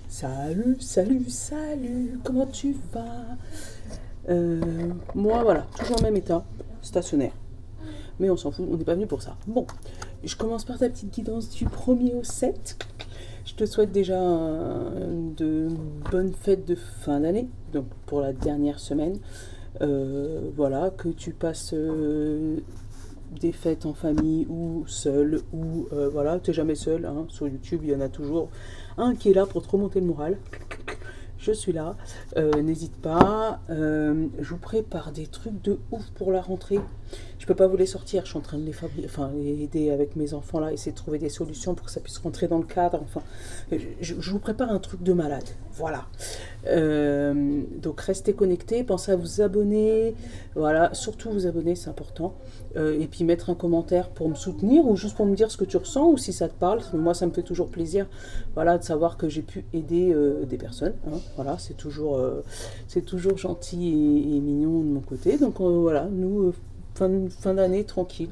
Salut, salut, salut, comment tu vas? Moi, voilà, toujours le même état, stationnaire. Mais on s'en fout, on n'est pas venu pour ça. Bon, je commence par ta petite guidance du 1er au 7. Je te souhaite déjà de bonnes fêtes de fin d'année, donc pour la dernière semaine. Voilà, que tu passes des fêtes en famille ou seul, ou voilà, tu n'es jamais seul. Hein. Sur YouTube, il y en a toujours un qui est là pour te remonter le moral. Je suis là, n'hésite pas. Je vous prépare des trucs de ouf pour la rentrée. Je peux pas vous les sortir, je suis en train de les fabriquer, enfin les aider avec mes enfants là, essayer de trouver des solutions pour que ça puisse rentrer dans le cadre. Enfin, je vous prépare un truc de malade. Voilà. Donc restez connectés, pensez à vous abonner. Voilà, surtout vous abonner, c'est important. Et puis mettre un commentaire pour me soutenir ou juste pour me dire ce que tu ressens ou si ça te parle. Moi, ça me fait toujours plaisir, voilà, de savoir que j'ai pu aider des personnes. Hein. Voilà, c'est toujours gentil et mignon de mon côté. Donc voilà, nous fin d'année tranquille.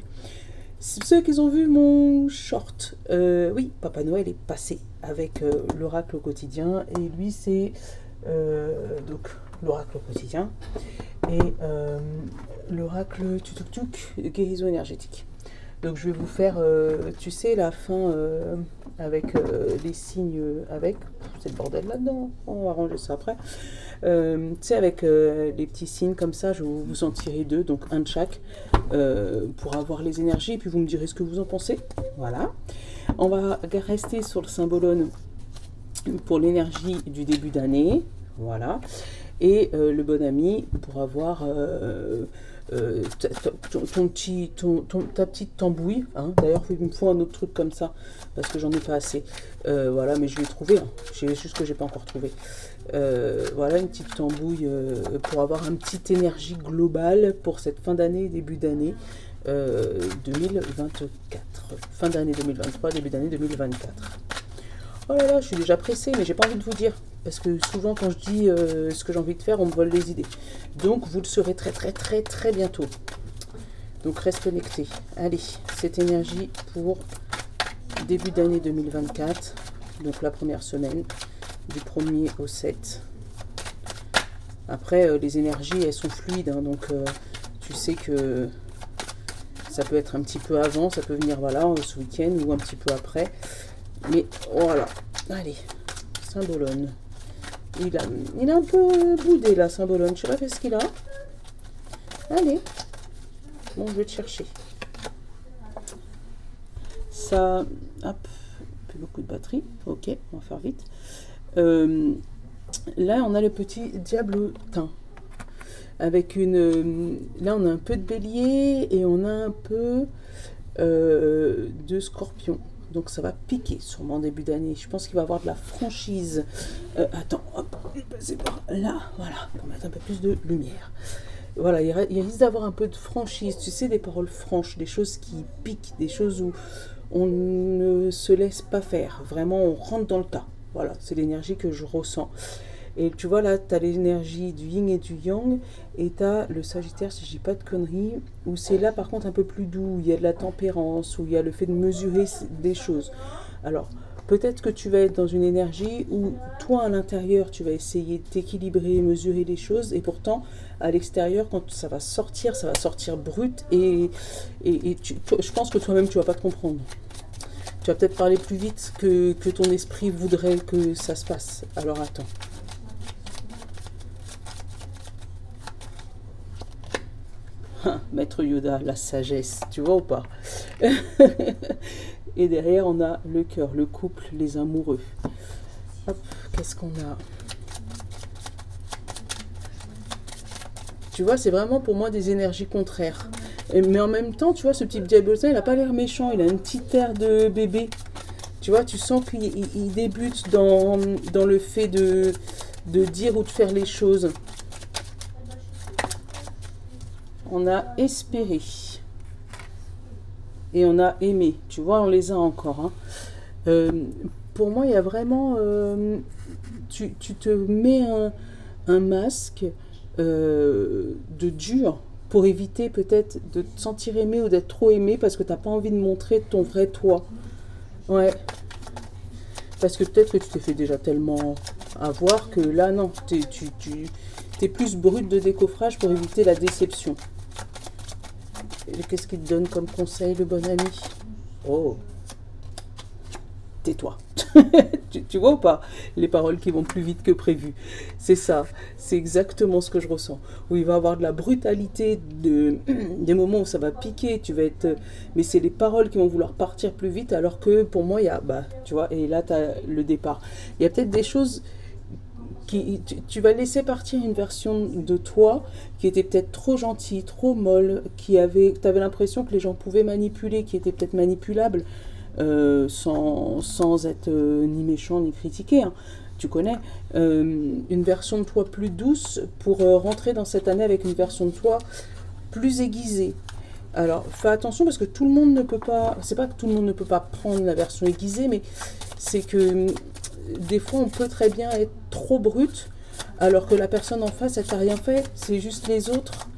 Ceux qui ont vu mon short, oui, Papa Noël est passé avec l'oracle au quotidien et lui c'est donc l'oracle au quotidien et l'oracle tutuk guérison énergétique. Donc je vais vous faire, tu sais, la fin avec les signes avec, c'est le bordel là-dedans, on va ranger ça après. Tu sais, avec les petits signes comme ça, je vais vous en tirer deux, donc un de chaque, pour avoir les énergies, et puis vous me direz ce que vous en pensez. Voilà. On va rester sur le symbolone pour l'énergie du début d'année, voilà. Et le bon ami pour avoir ta petite tambouille. Hein. D'ailleurs, il me faut un autre truc comme ça, parce que j'en ai pas assez. Voilà, mais je vais trouver. Hein. C'est juste que j'ai pas encore trouvé. Voilà, une petite tambouille pour avoir une petite énergie globale pour cette fin d'année, début d'année 2024. Fin d'année 2023, début d'année 2024. Oh là là, je suis déjà pressée, mais j'ai pas envie de vous dire. Parce que souvent, quand je dis ce que j'ai envie de faire, on me vole les idées. Donc, vous le saurez très bientôt. Donc, reste connecté. Allez, cette énergie pour début d'année 2024. Donc, la première semaine, du 1er au 7. Après, les énergies, elles sont fluides. Hein, donc, tu sais que ça peut être un petit peu avant, ça peut venir, voilà, ce week-end ou un petit peu après. Mais voilà, allez, Symbolone. Il a un peu boudé là, Symbolone. Je sais pas ce qu'il a. Allez, bon, je vais te chercher. Ça, hop, plus beaucoup de batterie. Ok, on va faire vite. Là, on a le petit diablotin. Avec une. Là, on a un peu de bélier et on a un peu de scorpion. Donc ça va piquer sûrement en début d'année. Je pense qu'il va y avoir de la franchise. Attends, hop, je vais passer par là, voilà, pour mettre un peu plus de lumière. Voilà, il risque d'avoir un peu de franchise, tu sais, des paroles franches, des choses qui piquent, des choses où on ne se laisse pas faire. Vraiment, on rentre dans le tas. Voilà, c'est l'énergie que je ressens. Et tu vois là, tu as l'énergie du yin et du yang, et tu as le Sagittaire, si je dis pas de conneries, où c'est là par contre un peu plus doux, où il y a de la tempérance, où il y a le fait de mesurer des choses. Alors, peut-être que tu vas être dans une énergie où toi à l'intérieur, tu vas essayer de t'équilibrer, mesurer les choses, et pourtant à l'extérieur, quand ça va sortir brut, et je pense que toi-même tu vas pas te comprendre. Tu vas peut-être parler plus vite que ton esprit voudrait que ça se passe. Alors attends. Maître Yoda, la sagesse, tu vois ou pas? Et derrière, on a le cœur, le couple, les amoureux. Hop, qu'est-ce qu'on a? Tu vois, c'est vraiment pour moi des énergies contraires. Mais en même temps, tu vois, ce petit diablotin, il n'a pas l'air méchant, il a une petite air de bébé. Tu vois, tu sens qu'il débute dans le fait de dire ou de faire les choses. On a espéré. Et on a aimé. Tu vois, on les a encore. Hein. Pour moi, il y a vraiment... tu te mets un masque de dur pour éviter peut-être de te sentir aimé ou d'être trop aimé parce que tu n'as pas envie de montrer ton vrai toi. Ouais. Parce que peut-être que tu t'es fait déjà tellement avoir que là, non, tu es plus brut de décoffrage pour éviter la déception. Qu'est-ce qu'il te donne comme conseil, le bon ami? Oh, tais-toi. Tu vois ou pas? Les paroles qui vont plus vite que prévu. C'est ça, c'est exactement ce que je ressens. Où il va y avoir de la brutalité, des moments où ça va piquer, tu vas être... Mais c'est les paroles qui vont vouloir partir plus vite, alors que pour moi, il y a... Bah, tu vois, et là, tu as le départ. Il y a peut-être des choses... Tu vas laisser partir une version de toi qui était peut-être trop gentille, trop molle, tu avais l'impression que les gens pouvaient manipuler, qui était peut-être manipulable, sans être ni méchant ni critiqué, hein. Tu connais, une version de toi plus douce pour rentrer dans cette année avec une version de toi plus aiguisée. Alors fais attention parce que tout le monde ne peut pas, c'est pas que tout le monde ne peut pas prendre la version aiguisée, mais c'est que des fois on peut très bien être trop brut alors que la personne en face elle t'a rien fait, c'est juste les autres.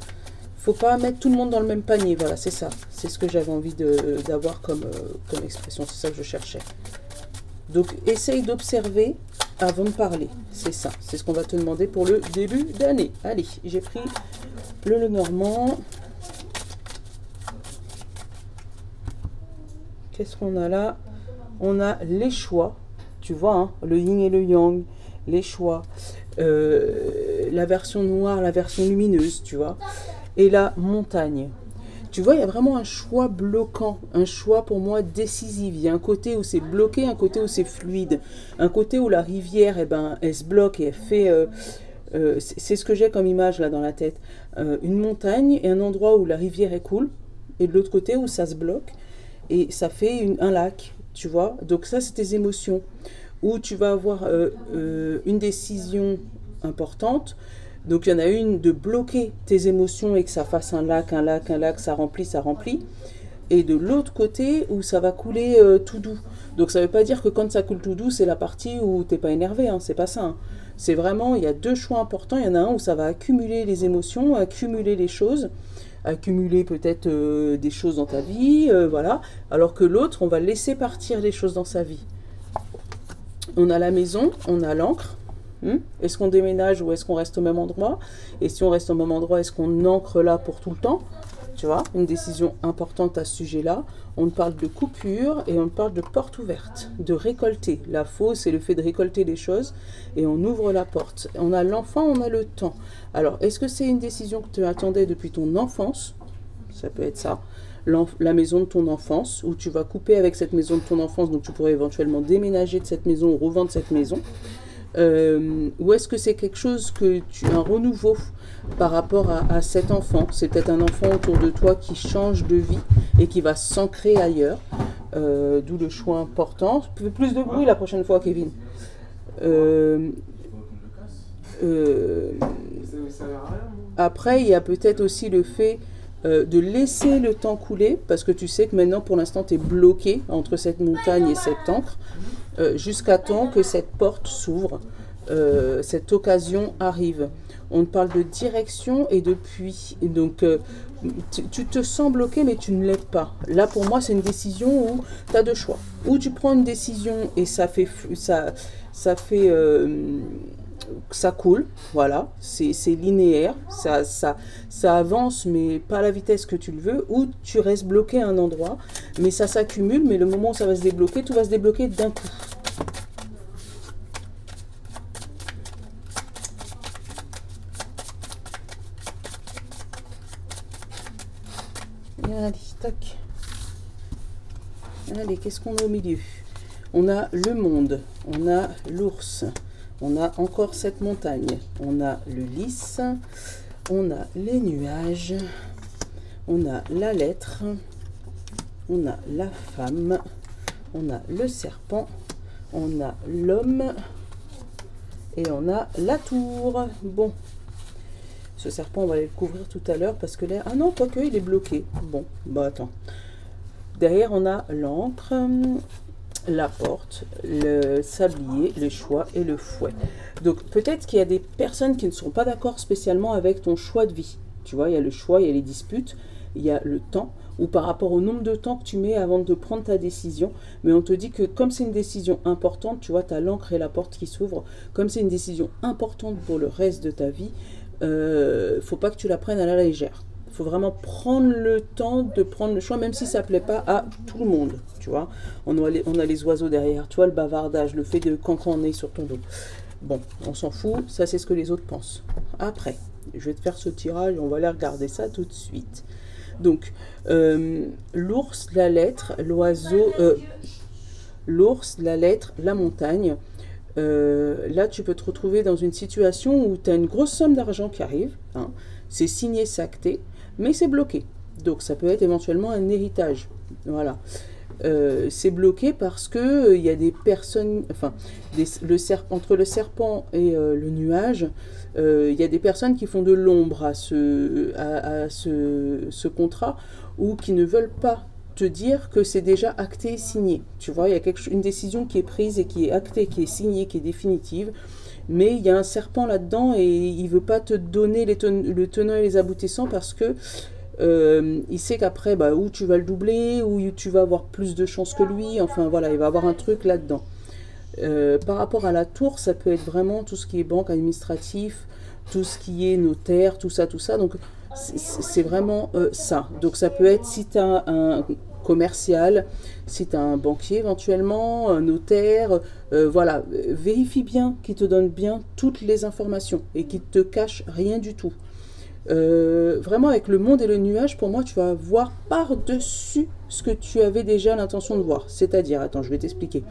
Faut pas mettre tout le monde dans le même panier, voilà, c'est ça. C'est ce que j'avais envie d'avoir comme expression, c'est ça que je cherchais. Donc, essaye d'observer avant de parler, c'est ça. C'est ce qu'on va te demander pour le début d'année. Allez, j'ai pris le Lenormand. Qu'est-ce qu'on a là? On a les choix, tu vois, hein, le yin et le yang, les choix. La version noire, la version lumineuse, tu vois. Et la montagne. Tu vois, il y a vraiment un choix bloquant, un choix pour moi décisif. Il y a un côté où c'est bloqué, un côté où c'est fluide, un côté où la rivière, eh ben, elle se bloque et elle fait... c'est ce que j'ai comme image là dans la tête. Une montagne et un endroit où la rivière est cool, et de l'autre côté où ça se bloque, et ça fait un lac, tu vois. Donc ça, c'est tes émotions. Où tu vas avoir une décision importante. Donc, il y en a une de bloquer tes émotions et que ça fasse un lac, ça remplit. Et de l'autre côté, où ça va couler tout doux. Donc, ça ne veut pas dire que quand ça coule tout doux, c'est la partie où tu n'es pas énervé, hein, c'est pas ça. Hein. C'est vraiment, il y a deux choix importants. Il y en a un où ça va accumuler les émotions, accumuler les choses, accumuler peut-être des choses dans ta vie, voilà. Alors que l'autre, on va laisser partir les choses dans sa vie. On a la maison, on a l'encre. Est-ce qu'on déménage ou est-ce qu'on reste au même endroit? Et si on reste au même endroit, est-ce qu'on ancre là pour tout le temps? Tu vois, une décision importante à ce sujet-là. On parle de coupure et on parle de porte ouverte, de récolter. La fausse, c'est le fait de récolter des choses et on ouvre la porte. On a l'enfant, on a le temps. Alors, est-ce que c'est une décision que tu attendais depuis ton enfance? Ça peut être ça. La maison de ton enfance, où tu vas couper avec cette maison de ton enfance, donc tu pourrais éventuellement déménager de cette maison ou revendre cette maison. Ou est-ce que c'est quelque chose un renouveau par rapport à cet enfant? C'est peut-être un enfant autour de toi qui change de vie et qui va s'ancrer ailleurs, d'où le choix important. Fais plus de bruit la prochaine fois, Kevin. Après, il y a peut-être aussi le fait de laisser le temps couler, parce que tu sais que maintenant, pour l'instant, tu es bloqué entre cette montagne et cette encre, jusqu'à temps que cette porte s'ouvre, cette occasion arrive. On parle de direction et de puits. Donc, tu te sens bloqué, mais tu ne l'es pas. Là, pour moi, c'est une décision où tu as deux choix. Ou tu prends une décision et ça coule, voilà, c'est linéaire, ça avance, mais pas à la vitesse que tu le veux, ou tu restes bloqué à un endroit, mais ça s'accumule, mais le moment où ça va se débloquer, tout va se débloquer d'un coup. Allez, tac. Allez, qu'est-ce qu'on a au milieu? On a le monde, on a l'ours, on a encore cette montagne, on a le lys, on a les nuages, on a la lettre, on a la femme, on a le serpent, on a l'homme et on a la tour. Bon, ce serpent, on va aller le couvrir tout à l'heure parce que là... Ah non, quoique, il est bloqué. Bon, bah attends. Derrière, on a l'encre, la porte, le sablier, le choix et le fouet. Donc, peut-être qu'il y a des personnes qui ne sont pas d'accord spécialement avec ton choix de vie. Tu vois, il y a le choix, il y a les disputes. il y a le temps, ou par rapport au nombre de temps que tu mets avant de prendre ta décision. Mais on te dit que comme c'est une décision importante, tu vois, tu as l'encre et la porte qui s'ouvrent, comme c'est une décision importante pour le reste de ta vie, faut pas que tu la prennes à la légère. Il faut vraiment prendre le temps de prendre le choix, même si ça ne plaît pas à tout le monde, tu vois. On a les oiseaux derrière, tu vois, le bavardage, le fait de cancaner sur ton dos. Bon, on s'en fout, ça c'est ce que les autres pensent. Après, je vais te faire ce tirage, on va aller regarder ça tout de suite. Donc, l'ours, la lettre, l'oiseau, l'ours, la lettre, la montagne. Là, tu peux te retrouver dans une situation où tu as une grosse somme d'argent qui arrive, hein, c'est signé, sacté, mais c'est bloqué. Donc, ça peut être éventuellement un héritage. Voilà. C'est bloqué parce que il y a des personnes, enfin, entre le serpent et le nuage, il y a des personnes qui font de l'ombre à ce contrat ou qui ne veulent pas te dire que c'est déjà acté et signé. Tu vois, il y a une décision qui est prise et qui est actée, qui est signée, qui est définitive. Mais il y a un serpent là-dedans et il ne veut pas te donner le tenant et les aboutissants parce que il sait qu'après, ou tu vas le doubler, ou tu vas avoir plus de chance que lui. Enfin voilà, il va avoir un truc là-dedans. Par rapport à la tour, ça peut être vraiment tout ce qui est banque, administratif, tout ce qui est notaire, tout ça. Donc c'est vraiment ça. Donc ça peut être si tu as un commercial, si tu as un banquier éventuellement, un notaire, voilà, vérifie bien qu'il te donne bien toutes les informations et qu'il ne te cache rien du tout. Vraiment avec le monde et le nuage, pour moi tu vas voir par-dessus ce que tu avais déjà l'intention de voir. C'est-à-dire, attends, je vais t'expliquer.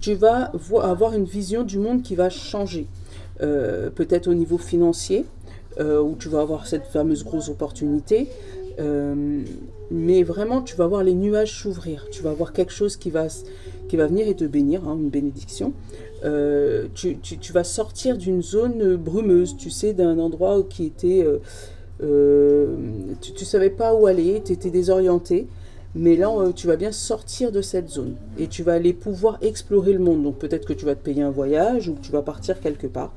Tu vas avoir une vision du monde qui va changer. Peut-être au niveau financier, où tu vas avoir cette fameuse grosse opportunité. Mais vraiment, tu vas voir les nuages s'ouvrir. Tu vas voir quelque chose qui va venir et te bénir, hein, une bénédiction. Tu vas sortir d'une zone brumeuse, tu sais, d'un endroit qui était... tu ne savais pas où aller, tu étais désorienté. Mais là, tu vas bien sortir de cette zone. Et tu vas aller pouvoir explorer le monde. Donc peut-être que tu vas te payer un voyage ou que tu vas partir quelque part.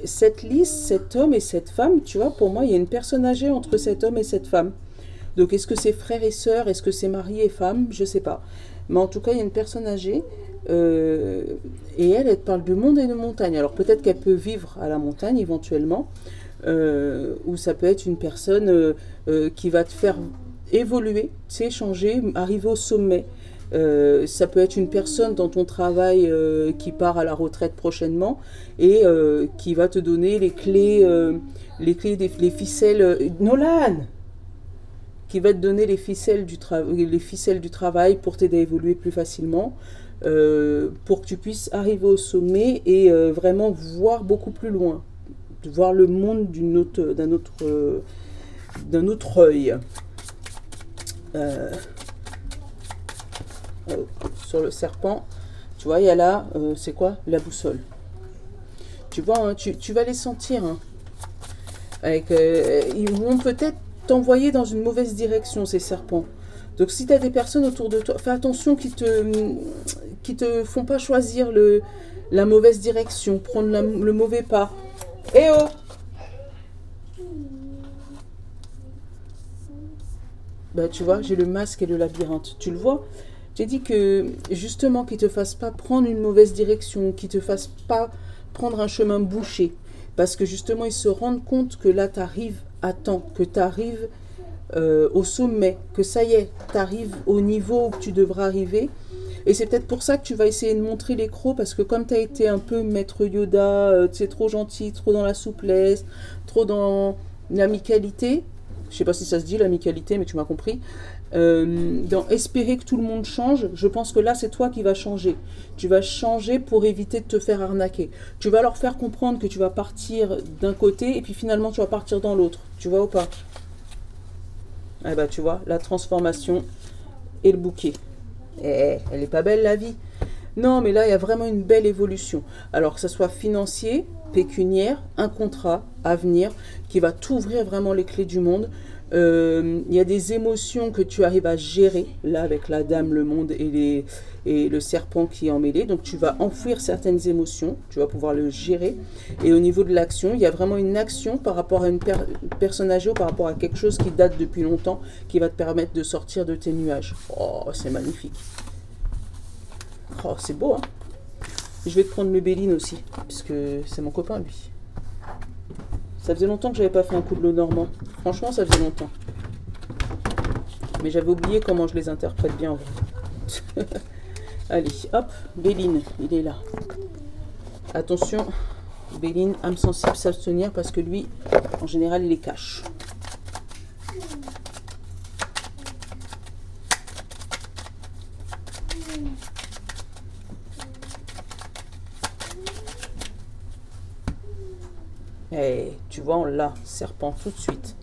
Cette liste, cet homme et cette femme, tu vois, pour moi, il y a une personne âgée entre cet homme et cette femme. Donc, est-ce que c'est frère et sœur? Est-ce que c'est mari et femme? Je ne sais pas. Mais en tout cas, il y a une personne âgée et elle parle de monde et de montagne. Alors, peut-être qu'elle peut vivre à la montagne éventuellement, ou ça peut être une personne qui va te faire évoluer, tu sais, changer, arriver au sommet. Ça peut être une personne dans ton travail qui part à la retraite prochainement et qui va te donner les clés, les ficelles. Nolan, qui va te donner les ficelles du travail pour t'aider à évoluer plus facilement, pour que tu puisses arriver au sommet et vraiment voir beaucoup plus loin, voir le monde d'un autre œil. Sur le serpent, tu vois, il y a là, c'est quoi? La boussole. Tu vois, hein, tu vas les sentir. Hein. Ils vont peut-être t'envoyer dans une mauvaise direction, ces serpents. Donc, si tu as des personnes autour de toi, fais attention qui te font pas choisir la mauvaise direction, prendre le mauvais pas. Eh oh! Tu vois, j'ai le masque et le labyrinthe. Tu le vois? J'ai dit que, justement, qu'ils ne te fassent pas prendre une mauvaise direction, qu'ils ne te fassent pas prendre un chemin bouché. Parce que, justement, ils se rendent compte que là, tu arrives à temps, que tu arrives au sommet, que ça y est, tu arrives au niveau où tu devras arriver. Et c'est peut-être pour ça que tu vas essayer de montrer les crocs, parce que comme tu as été un peu maître Yoda, tu sais, trop gentil, trop dans la souplesse, trop dans l'amicalité, je ne sais pas si ça se dit l'amicalité, mais tu m'as compris, dans espérer que tout le monde change, je pense que là c'est toi qui vas changer. Tu vas changer pour éviter de te faire arnaquer. Tu vas leur faire comprendre que tu vas partir d'un côté et puis finalement tu vas partir dans l'autre. Tu vois ou pas? Eh ben tu vois, la transformation et le bouquet. Elle est pas belle la vie. Non, mais là il y a vraiment une belle évolution. Alors que ce soit financier, pécuniaire, un contrat à venir qui va t'ouvrir vraiment les clés du monde. Il y a des émotions que tu arrives à gérer, là, avec la dame, le monde et le serpent qui est emmêlé. Donc, tu vas enfouir certaines émotions, tu vas pouvoir le gérer. Et au niveau de l'action, il y a vraiment une action par rapport à une personne âgée ou par rapport à quelque chose qui date depuis longtemps, qui va te permettre de sortir de tes nuages. Oh, c'est magnifique. Oh, c'est beau, hein. Je vais te prendre le Béline aussi, puisque c'est mon copain, lui. Ça faisait longtemps que j'avais pas fait un coup de l'eau normand. Franchement, ça faisait longtemps. Mais j'avais oublié comment je les interprète bien en vrai. Allez, hop, Béline, il est là. Attention, Béline, âme sensible, s'abstenir parce que lui, en général, il les cache. Et tu vois, on l'a, serpent, tout de suite.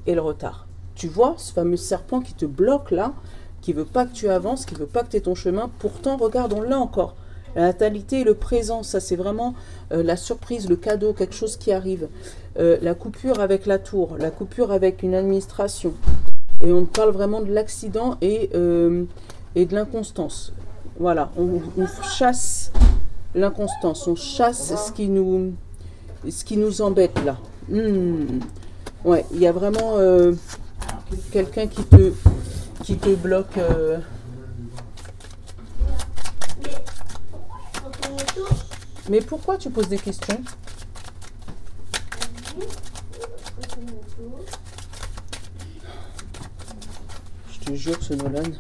Et le retard. Tu vois, ce fameux serpent qui te bloque là, qui veut pas que tu avances, qui veut pas que tu aies ton chemin. Pourtant, regarde, on l'a encore. La natalité et le présent, ça c'est vraiment la surprise, le cadeau, quelque chose qui arrive. La coupure avec la tour, la coupure avec une administration. Et on parle vraiment de l'accident et de l'inconstance. Voilà, on chasse l'inconstance, on chasse ce qui nous embête là. Ouais, il y a vraiment quelqu'un qui te bloque. Mais pourquoi tu poses des questions? Je te jure, ce Nolan.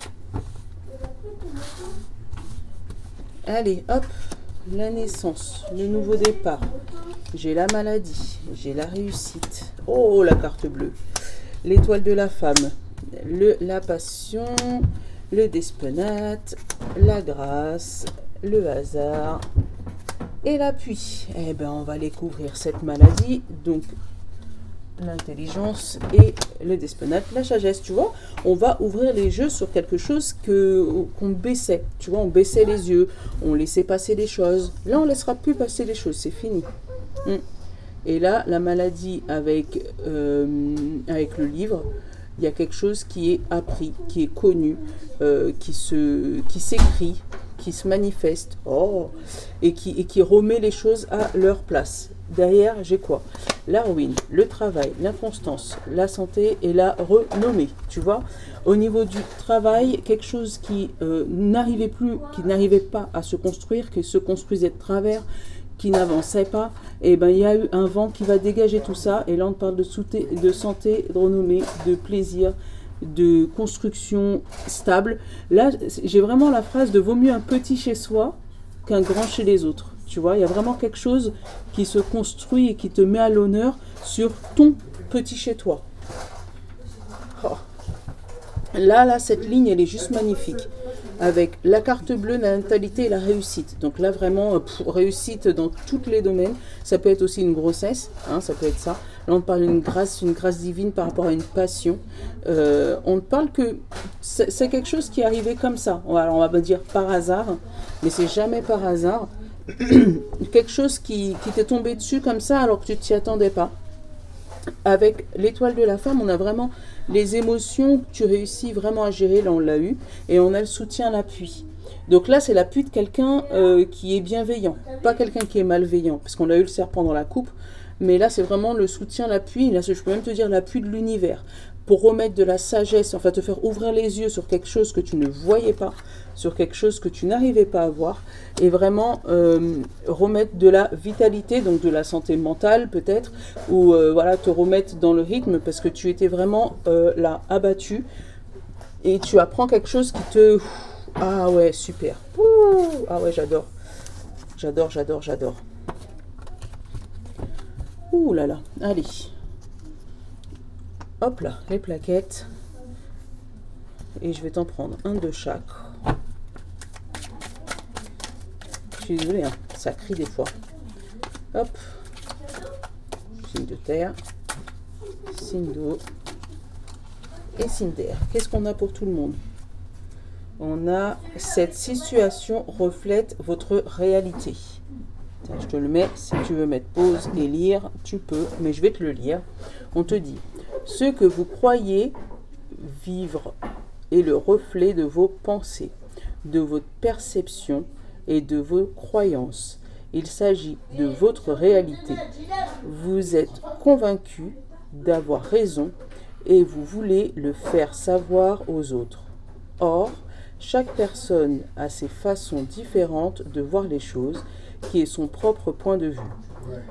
Allez, hop, la naissance, le nouveau départ. J'ai la maladie, j'ai la réussite. Oh, la carte bleue. L'étoile de la femme, la passion, le despenate, la grâce, le hasard et l'appui. Eh bien, on va découvrir cette maladie. Donc, l'intelligence et le despenate, la sagesse, tu vois. On va ouvrir les yeux sur quelque chose qu'on baissait. Tu vois, on baissait les yeux, on laissait passer des choses. Là, on ne laissera plus passer les choses, c'est fini. Et là, la maladie avec le livre, il y a quelque chose qui est appris, qui est connu, qui s'écrit, qui se manifeste, et qui remet les choses à leur place. Derrière, j'ai quoi? La ruine, le travail, l'inconstance, la santé et la renommée. Tu vois, au niveau du travail, quelque chose qui n'arrivait pas à se construire, qui se construisait de travers, qui n'avançait pas, et ben il y a eu un vent qui va dégager tout ça. Et là, on parle de santé, de renommée, de plaisir, de construction stable. Là, j'ai vraiment la phrase de vaut mieux un petit chez soi qu'un grand chez les autres. Tu vois, il y a vraiment quelque chose qui se construit et qui te met à l'honneur sur ton petit chez toi. Oh. Là, cette ligne, elle est juste magnifique. Avec la carte bleue, la natalité et la réussite. Donc là, vraiment, réussite dans tous les domaines. Ça peut être aussi une grossesse, hein, ça peut être ça. Là, on parle d'une grâce divine par rapport à une passion. On parle que c'est quelque chose qui est arrivé comme ça. Alors, on va pas dire par hasard, mais c'est jamais par hasard. Quelque chose qui t'est tombé dessus comme ça alors que tu ne t'y attendais pas. Avec l'étoile de la femme, on a vraiment les émotions que tu réussis vraiment à gérer. Là, on l'a eu. Et on a le soutien, l'appui. Donc là, c'est l'appui de quelqu'un qui est bienveillant. Pas quelqu'un qui est malveillant. Parce qu'on a eu le serpent dans la coupe. Mais là, c'est vraiment le soutien, l'appui. Là, je peux même te dire l'appui de l'univers. Pour remettre de la sagesse, enfin te faire ouvrir les yeux sur quelque chose que tu ne voyais pas, sur quelque chose que tu n'arrivais pas à voir, et vraiment remettre de la vitalité, donc de la santé mentale peut-être, ou voilà, te remettre dans le rythme parce que tu étais vraiment là, abattu, et tu apprends quelque chose qui te... Ah ouais, super. Ouh, ah ouais, j'adore. J'adore, j'adore, j'adore. Ouh là là, allez. Hop là, les plaquettes. Et je vais t'en prendre un de chaque. Je suis désolée, hein, ça crie des fois. Hop. Signe de terre. Signe d'eau. Et signe d'air. Qu'est-ce qu'on a pour tout le monde? On a cette situation reflète votre réalité. Tiens, je te le mets. Si tu veux mettre pause et lire, tu peux. Mais je vais te le lire. On te dit... Ce que vous croyez vivre est le reflet de vos pensées, de votre perception et de vos croyances. Il s'agit de votre réalité. Vous êtes convaincu d'avoir raison et vous voulez le faire savoir aux autres. Or, chaque personne a ses façons différentes de voir les choses, qui est son propre point de vue.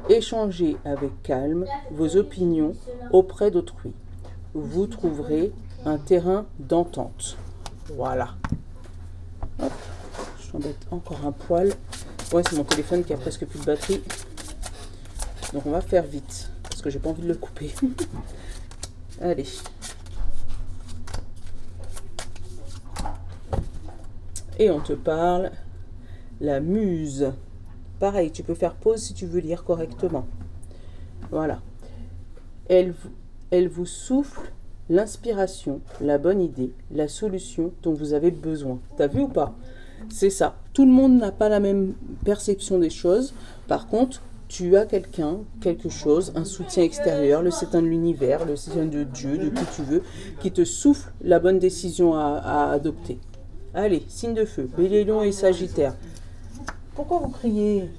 Échangez avec calme vos opinions auprès d'autrui. Vous trouverez un terrain d'entente. Voilà. Hop, je t'embête encore un poil. Ouais, c'est mon téléphone qui a presque plus de batterie. Donc on va faire vite, parce que j'ai pas envie de le couper. Allez. Et on te parle la muse. Pareil, tu peux faire pause si tu veux lire correctement. Voilà. Elle vous souffle l'inspiration, la bonne idée, la solution dont vous avez besoin. T'as vu ou pas? C'est ça. Tout le monde n'a pas la même perception des choses. Par contre, tu as quelqu'un, quelque chose, un soutien extérieur, le soutien de l'univers, le soutien de Dieu, de qui tu veux, qui te souffle la bonne décision à adopter. Allez, signe de feu, Bélier, Lion et Sagittaire. Pourquoi vous criez?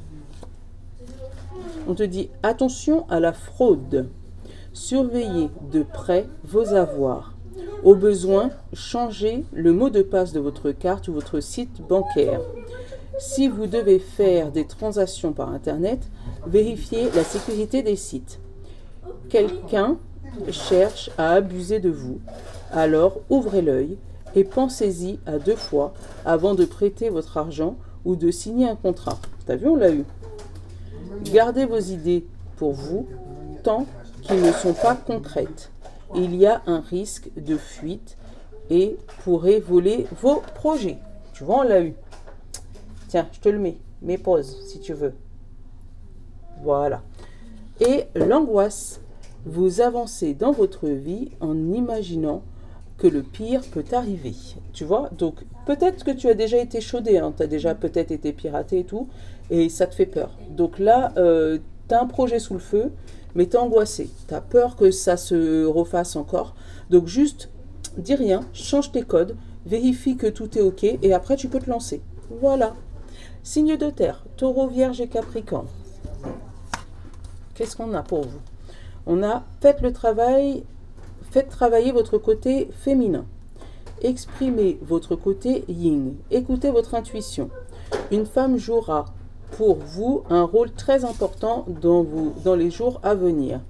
On te dit attention à la fraude. Surveillez de près vos avoirs. Au besoin, changez le mot de passe de votre carte ou votre site bancaire. Si vous devez faire des transactions par Internet, vérifiez la sécurité des sites. Quelqu'un cherche à abuser de vous, alors ouvrez l'œil et pensez-y à 2 fois avant de prêter votre argent ou de signer un contrat. T'as vu, on l'a eu. Gardez vos idées pour vous tant qu'elles ne sont pas concrètes. Il y a un risque de fuite et pourrait voler vos projets. Tu vois, on l'a eu. Tiens, je te le mets. Mets pause si tu veux. Voilà. Et l'angoisse. Vous avancez dans votre vie en imaginant que le pire peut arriver. Tu vois, donc peut-être que tu as déjà été chaudé, hein, tu as déjà peut-être été piraté et tout, et ça te fait peur. Donc là, tu as un projet sous le feu, mais tu es angoissé. Tu as peur que ça se refasse encore. Donc juste, dis rien, change tes codes, vérifie que tout est OK, et après tu peux te lancer. Voilà. Signe de terre, Taureau, Vierge et Capricorne. Qu'est-ce qu'on a pour vous? On a faites travailler votre côté féminin. Exprimez votre côté yin. Écoutez votre intuition. Une femme jouera pour vous un rôle très important dans les jours à venir.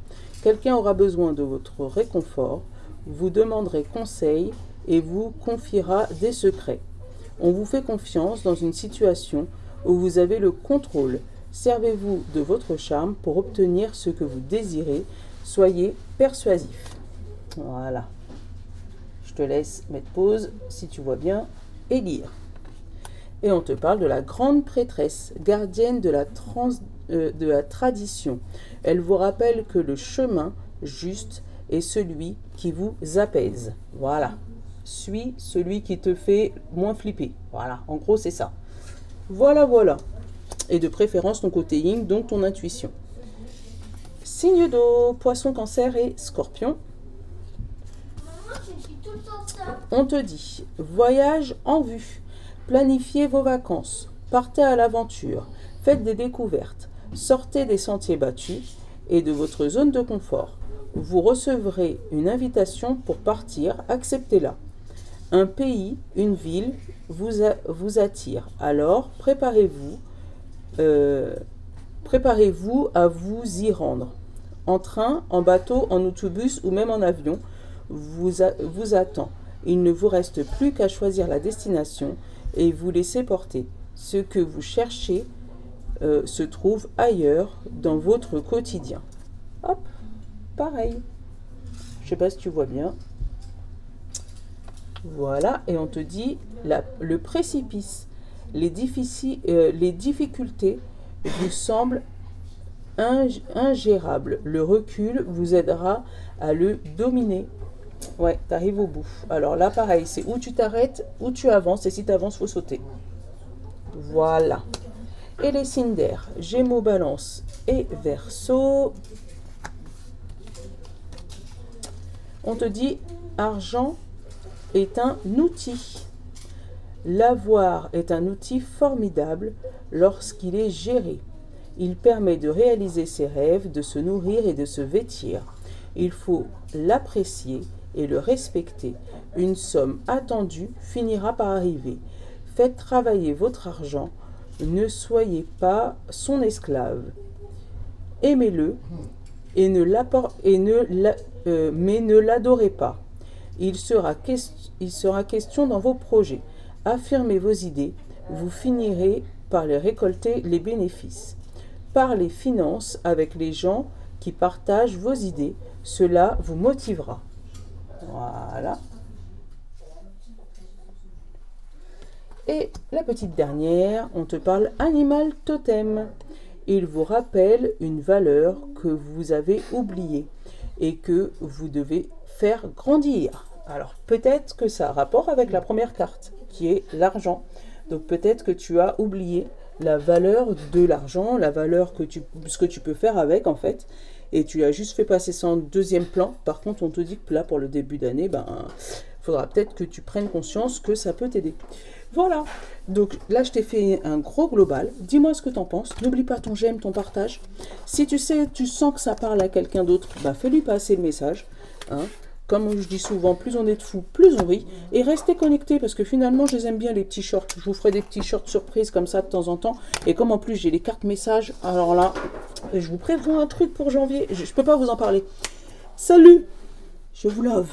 Quelqu'un aura besoin de votre réconfort, vous demanderez conseil et vous confiera des secrets. On vous fait confiance dans une situation où vous avez le contrôle. Servez-vous de votre charme pour obtenir ce que vous désirez. Soyez persuasif. Voilà. Je te laisse mettre pause si tu vois bien et lire. Et on te parle de la grande prêtresse, gardienne de la tradition. Elle vous rappelle que le chemin juste est celui qui vous apaise. Voilà. Suis celui qui te fait moins flipper. Voilà. En gros, c'est ça. Voilà, voilà. Et de préférence ton côté yin, donc ton intuition. Signe d'eau, Poisson, Cancer et Scorpion. On te dit, voyage en vue, planifiez vos vacances, partez à l'aventure, faites des découvertes, sortez des sentiers battus et de votre zone de confort. Vous recevrez une invitation pour partir, acceptez-la. Un pays, une ville vous attire, alors préparez-vous à vous y rendre. En train, en bateau, en autobus ou même en avion, vous attend. Il ne vous reste plus qu'à choisir la destination et vous laisser porter. Ce que vous cherchez se trouve ailleurs dans votre quotidien. Hop, pareil. Je ne sais pas si tu vois bien. Voilà, et on te dit le précipice. Les difficultés vous semblent ingérable. Le recul vous aidera à le dominer. Ouais, tu arrives au bout. Alors là, pareil, c'est où tu t'arrêtes, où tu avances, et si tu avances, il faut sauter. Voilà. Et les signes d'air, Gémeaux, Balance et Verseau. On te dit, argent est un outil. L'avoir est un outil formidable lorsqu'il est géré. Il permet de réaliser ses rêves, de se nourrir et de se vêtir. Il faut l'apprécier et le respecter. Une somme attendue finira par arriver. Faites travailler votre argent. Ne soyez pas son esclave. Aimez-le mais ne l'adorez pas. Il sera question dans vos projets. Affirmez vos idées. Vous finirez par les récolter les bénéfices. Parlez finances avec les gens qui partagent vos idées. Cela vous motivera. Voilà. Et la petite dernière, on te parle animal totem. Il vous rappelle une valeur que vous avez oubliée et que vous devez faire grandir. Alors peut-être que ça a rapport avec la première carte, qui est l'argent. Donc peut-être que tu as oublié la valeur de l'argent, la valeur ce que tu peux faire avec en fait, et tu as juste fait passer ça en deuxième plan. Par contre, on te dit que là, pour le début d'année, faudra peut-être que tu prennes conscience que ça peut t'aider. Voilà, donc là je t'ai fait un gros global. Dis-moi ce que tu en penses. N'oublie pas ton j'aime, ton partage. Si tu sens que ça parle à quelqu'un d'autre, fais-lui passer le message. Hein. Comme je dis souvent, plus on est de fous, plus on rit. Et restez connectés parce que finalement, je les aime bien les petits shorts. Je vous ferai des petits shorts surprises comme ça de temps en temps. Et comme en plus j'ai les cartes messages, alors là, je vous prévois un truc pour janvier. Je ne peux pas vous en parler. Salut, je vous love.